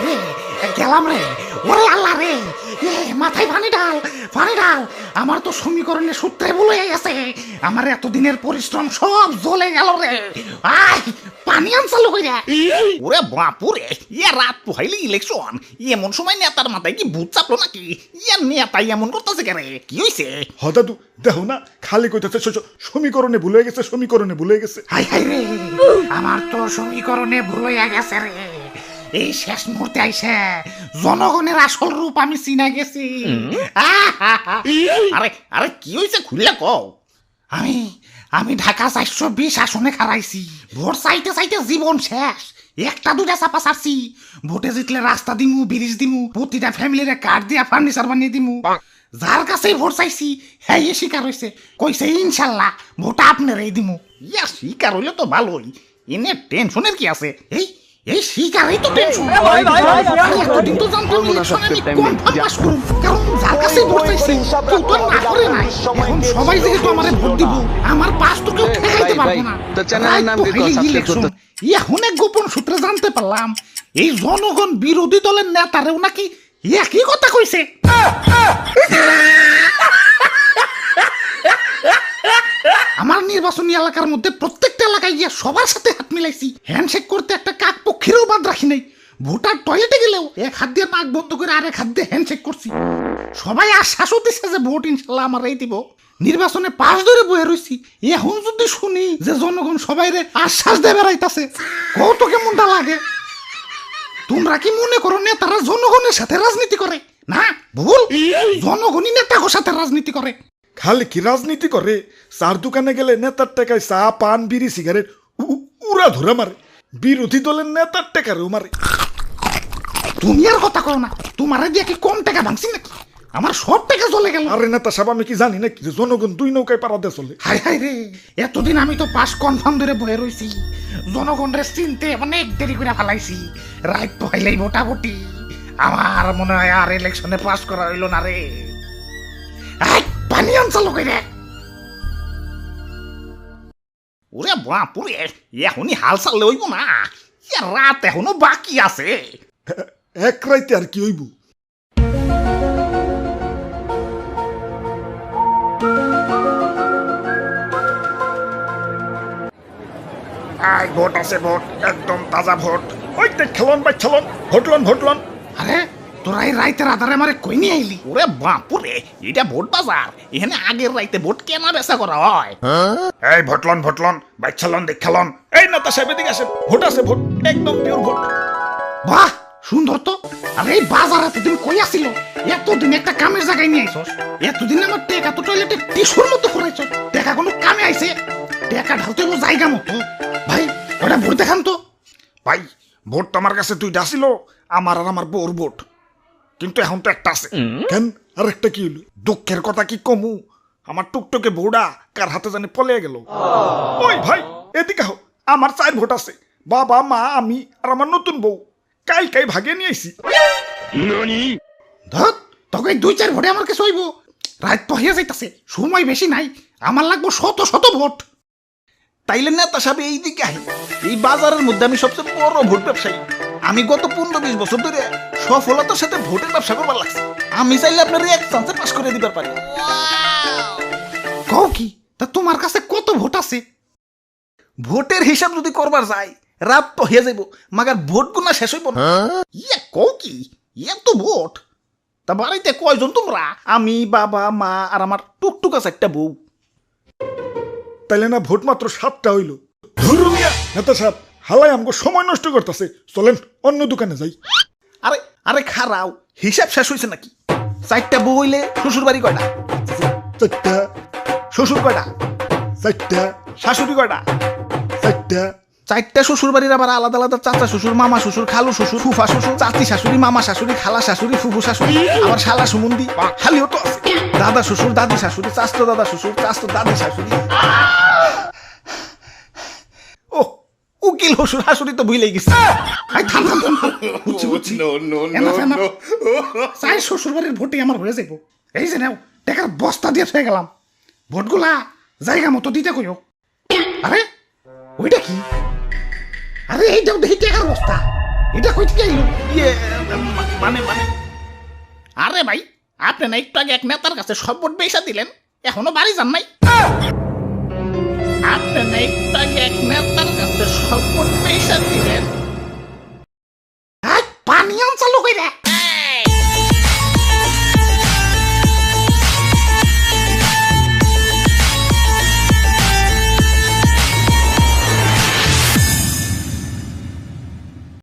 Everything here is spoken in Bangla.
রে গেলাম রে, ওরে আল্লাহ রে, মাথায় পানি ডাল। আমার তো সমীকরণের সূত্রে বলে গেছে, আমার এতদিনের পরিশ্রম সব জ্বলে গেল রে। আয় পানি আনসালো কইরা। ওরে বাপুরে, রাত পোহাইলে ইলেকশন, এমন সময় নেতার মাথায় কি ভূত চাপলো নাকি? নেতাই এমন করতেছে কে রে? কি হইছে? দাদু দেখো না, খালি কইতেছে সমীকরণে ভুলে গেছে। হাই রে, আমার তো সমীকরণে ভুল হইয়া গেছে রে। এই শেষ মুহূর্তে আইসে জনগণের আসল রূপ আমি চিনা গেছি। আরে কি হইছে খুললে কও। আমি ঢাকা 420 আসনে খারাইছি। ভোট চাইতে চাইতে জীবন শেষ। একটা দুটা চাপা ছাড়ছি। ভোটে জিতলে রাস্তা দিমু, ব্রিজ দিমু, প্রতিটা ফ্যামিলিরে কার্ড দিয়া ফার্নিচার বানিয়ে দিমু। যার কাছেই ভোট চাইছি হ্যাঁ স্বীকার হইছে, কইছে ইনশাল্লাহ ভোট আপনারই দিমু। স্বীকার হইলে তো ভালোই, এনে টেনশনের কি আছে? এই শিকারই তো টেনশন। এতদিন তো জানতাম ইলেকশনে আমি কনফার্ম পাস করব, কারণ যার কাছে ভোট চাইছি কেউ তো না করে নাই। এখন সবাই যেহেতু আমারে ভোট দিব, আমার পাস তো কেউ ঠেকাইতে পারবো না। তো চ্যানেলের নাম কি? ইলেকশন এখন এক গোপন সূত্রে জানতে পারলাম এই জনগণ বিরোধী দলের নেতারেও নাকি একই কথা কইছে। আমার নির্বাচনী এলাকার মধ্যে প্রত্যেকটা এলাকায় গিয়ে সবার সাথে হাত মিলাইছি। হ্যান্ডশেক করতে একটা কাক পক্ষীরও বাদ রাখি নাই। ভোটার টয়লেটে গেলেও এক হাত দিয়ে নাক বন্ধ করে আরেক হাত দিয়ে হ্যান্ডশেক করছি। সবাই আশ্বাসও দিচ্ছে যে ভোট ইনশাল্লাহ আমারই দিব। নির্বাচনে পাশ ধরে বয়ে রইছি। এখন যদি শুনি যে জনগণ সবাই আশ্বাস দিয়ে বেড়াইতাছে, কত কেমনটা লাগে। তোমরা কি মনে করো নেতারা জনগণের সাথে রাজনীতি করে? না, ভুল। জনগণই নেতার সাথে রাজনীতি করে। খালি কি রাজনীতি করে? চার দোকানে গেলে নেতার টাকায় চা, পান, বিড়ি, সিগারেট উড়া ধরে মারে। বিরোধী দলের নেতার টাকারেও মারে। তুমি আর কথা কও না। তোমার দিয়ে কি কম টাকা ভাঙছি নাকি? আমার সব টাকা চলে গেল। আরে নেতা সাহেব, আমি কি জানি নাকি যে জনগণ দুই নৌকায় পারাতে চলে? হাই রে, এতদিন আমি তো পাস কনফার্ম ধরে বয়ে রইছি। জনগণের চিনতে অনেক দেরি করে ফেলাইছি। রাত পয়লাই মোটামুটি আমার মনে হয় আর ইলেকশনে পাস করা হইল না রে। পানি আনসালো কইরে। ওরে বাপুরে, এখনই হাল চাললে হইব না। রাত এখনো বাকি আছে। এক রাইতে আর কি হইব? ভোট আছে, ভোট একদম তাজা ভোট। ওই দেখ খেলন ভাই, খেলন ভোটলন। আরে তোরা এই রাইতের আধারে আমারে কই নিয়ে আইলি? ওরে বাপুরে, এটা ভোট বাজার। এখানে আগের রাইতে ভোট কেনা বেচা করা হয়। এই ভোটলন ভাই, খেলন দেখ খেলন। এই নেতা সাহেব এদিকে আসেন, ভোট আছে, ভোট একদম পিওর ভোট। বাহ, সুন্দর তো। আরে এই বাজার এতদিন কই আসিল? এতদিন একটা কামের জায়গায় নিয়ে আইছস। এতদিন আমার টেকা তো টয়লেটে টিস্যুর মতো করাইছ। টেকা কোনো কামে আইছে? টেকা ঢালতে হলো জায়গা মতো। ভাই ওটা ভোট দেখান তো। ভাই ভোট তো আমার কাছে দুইটা ছিল, আমার আর আমার বউর ভোট। কিন্তু এখন তো একটা আছে। কেন? আর একটা কি হলো? দুঃখের কথা কি কমু, আমার টুকটুকে বউডা কার হাতে জানি পলিয়ে গেল। ওই ভাই এদিকে হো, আমার 4 ভোট আছে। বাবা, মা, আমি আর আমার নতুন বউ কাই ভাগে নিয়ে আইছি। ধত, তোকে 2-4 ভোটে আমার কাছে হইব? রাত তো হইয়া যাইতাছে, সময় বেশি নাই। আমার লাগবো শত ভোট। তাইলে নেতা সাহেব এইদিকে আহি। এই বাজারের মধ্যে আমি সবচেয়ে বড় ভোট ব্যবসায়ী। আমি গত 15-20 বছর ধরে সফলতার সাথে ভোটের ব্যবসা করবার লাগছে। আমি চাইলে আপনার এক চান্সে পাস করে দিবার পারি। কও কি? তা তোমার কাছে কত ভোট আছে? ভোটের হিসাব যদি করবার যাই রাত তো হয়ে যাইব, মাগার ভোট গুনা শেষ হইব না। কও কি? এত ভোট? তা বাড়িতে কয়জন তোমরা? আমি, বাবা, মা আর আমার টুকটুক আছে একটা বউ। তাইলে না ভোট মাত্র 7টা হইল। নেতা সাহেব হালাই আমগো সময় নষ্ট করতেছে, চলেন অন্য দোকানে যাই। আরে খারাও, হিসাব শেষ হয়েছে নাকি? 4টা বউ হইলে শ্বশুর বাড়ি কয়টা? 4টা। শ্বশুর কয়টা? 4টা। শাশুড়ি কয়টা? 4টা। 4টা শ্বশুর বাড়ির আবার আলাদা আলাদা চাচা শ্বশুর, মামা শ্বশুর, খালু শ্বশুর, ফুফা শ্বশুর, চাচি শাশুড়ি, মামা শাশুড়ি, খালা শাশুড়ি, ফুফু শাশুড়ি, আবার শালা সুমন্দি, খালিও তো আছে। দাদা শ্বশুর, দাদি শাশুড়ি, চাচতো দাদা শ্বশুর, চাচতো দাদি শাশুড়ি। ও উকিল শ্বশুর শাশুড়ি তো ভুলেই গেছে। বুঝছি। চাই শ্বশুর বাড়ির ভোটে আমার হয়ে যাইব। এই যে নাও, টাকার বস্তা দিয়ে থয়ে গেলাম। ভোটগুলা জায়গা মতো দিতে কইও। আরে ওইটা কি? আরে এইটাও দেখি টাকার বস্তা। এটা কই থেকে আইলো? ইয়ে মানে মানে আরে ভাই, আপনি না একটু আগে এক নেতার কাছে সব ভোট পয়সা দিলেন, এখনো বাড়ি যান নাই? আপনি না একটু আগে এক নেতার কাছে সব ভোট পয়সা দিলেন, পানি আন চালু কইরা।